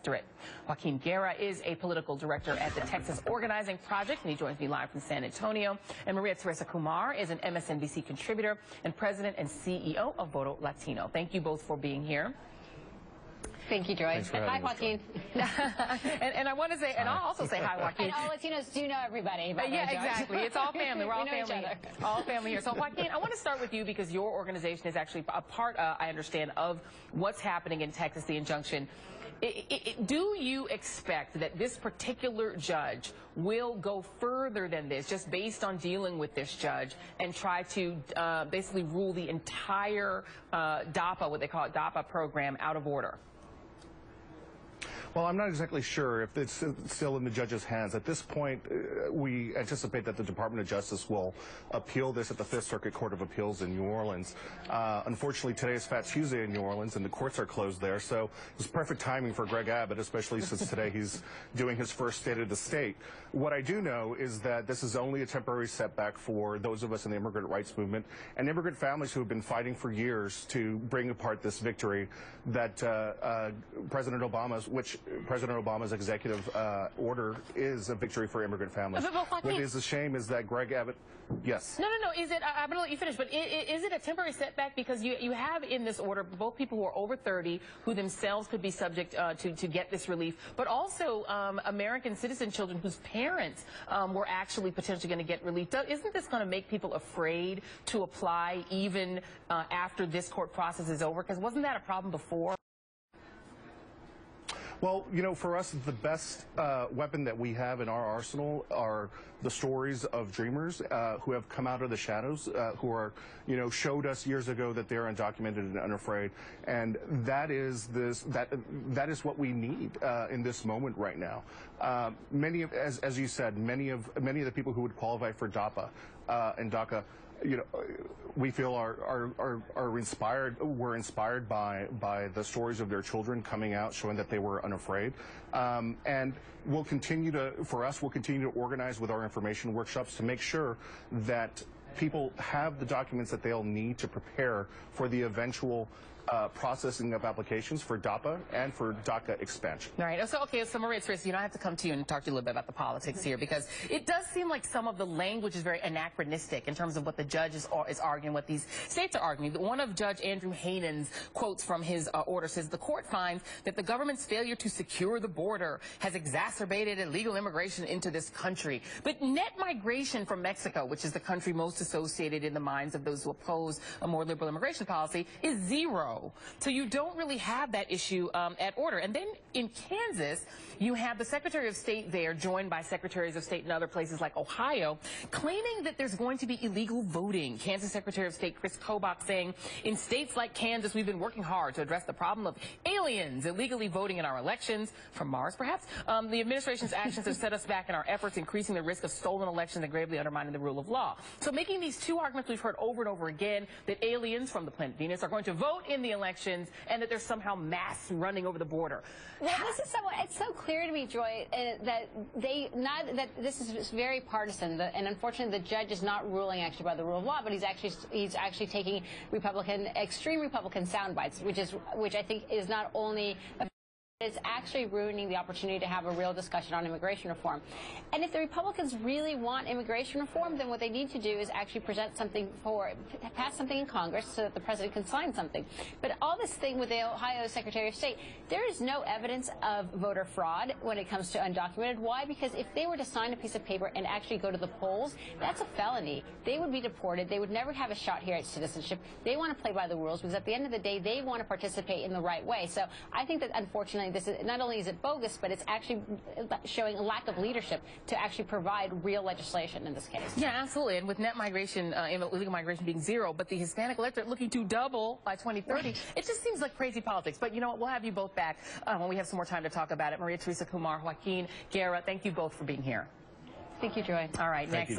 electorate. Joaquin Guerra is a political director at the Texas Organizing Project, and he joins me live from San Antonio. And Maria Teresa Kumar is an MSNBC contributor and president and CEO of Voto Latino. Thank you both for being here. Thank you, Joy. Hi, Joaquin. and I want to say, and I'll also say hi, Joaquin. And all Latinos do know everybody. Yeah, exactly. It's all family. We're all family. All family here. So, Joaquin, I want to start with you because your organization is actually a part, I understand, of what's happening in Texas, the injunction. Do you expect that this particular judge will go further than this, just based on dealing with this judge, and try to basically rule the entire DAPA, what they call it, DAPA program, out of order? Well, I'm not exactly sure if it's still in the judge's hands. At this point, we anticipate that the Department of Justice will appeal this at the Fifth Circuit Court of Appeals in New Orleans. Unfortunately, today is Fat Tuesday in New Orleans, and the courts are closed there, so it's perfect timing for Greg Abbott, especially since today he's doing his first State of the State. What I do know is that this is only a temporary setback for those of us in the immigrant rights movement and immigrant families who have been fighting for years to bring apart this victory that President Obama's executive order is a victory for immigrant families. What is a shame is that Greg Abbott, yes. No. Is it, I'm going to let you finish, but is it a temporary setback? Because you have in this order both people who are over 30 who themselves could be subject to get this relief, but also American citizen children whose parents were actually potentially going to get relief. Isn't this going to make people afraid to apply even after this court process is over? Because wasn't that a problem before? Well, you know, for us, the best weapon that we have in our arsenal are the stories of dreamers who have come out of the shadows, who are, you know, showed us years ago that they're undocumented and unafraid, and that is that is what we need in this moment right now. Many of, as you said, many of the people who would qualify for DAPA and DACA, you know, we feel are inspired. Were inspired by the stories of their children coming out, showing that they were unafraid, and we'll continue to organize with our information workshops to make sure that people have the documents that they'll need to prepare for the eventual processing of applications for DAPA and for DACA expansion. All right. So Maria Teresa, I have to come to you and talk to you a little bit about the politics here, because it does seem like some of the language is very anachronistic in terms of what the judge is arguing, what these states are arguing. One of Judge Andrew Hanen's quotes from his order says, "The court finds that the government's failure to secure the border has exacerbated illegal immigration into this country. But net migration from Mexico, which is the country most associated in the minds of those who oppose a more liberal immigration policy, is zero. So you don't really have that issue at order." And then in Kansas, you have the Secretary of State there, joined by Secretaries of State in other places like Ohio, claiming that there's going to be illegal voting. Kansas Secretary of State Chris Kobach saying, "In states like Kansas, we've been working hard to address the problem of aliens illegally voting in our elections," from Mars perhaps. "The administration's actions have set us back in our efforts, increasing the risk of stolen elections and gravely undermining the rule of law." So making these two arguments we've heard over and over again, that aliens from the planet Venus are going to vote in the elections and that there's somehow mass running over the border. Well, it's so clear to me, Joy, that this is very partisan, and unfortunately the judge is not ruling actually by the rule of law, but he's actually taking extreme Republican sound bites, which I think is not only it's actually ruining the opportunity to have a real discussion on immigration reform. And if the Republicans really want immigration reform, then what they need to do is actually pass something in Congress so that the president can sign something. But all this thing with the Ohio Secretary of State, there is no evidence of voter fraud when it comes to undocumented. Why? Because if they were to sign a piece of paper and actually go to the polls, that's a felony. They would be deported. They would never have a shot here at citizenship. They want to play by the rules because at the end of the day, they want to participate in the right way. So I think that unfortunately, this is not only is it bogus, but it's actually showing a lack of leadership to actually provide real legislation in this case. Yeah, absolutely. And with net migration, illegal migration being zero, but the Hispanic electorate looking to double by 2030, it just seems like crazy politics. But you know what? We'll have you both back when we have some more time to talk about it. Maria Teresa Kumar, Joaquin Guerra, thank you both for being here. Thank you, Joy. All right, next.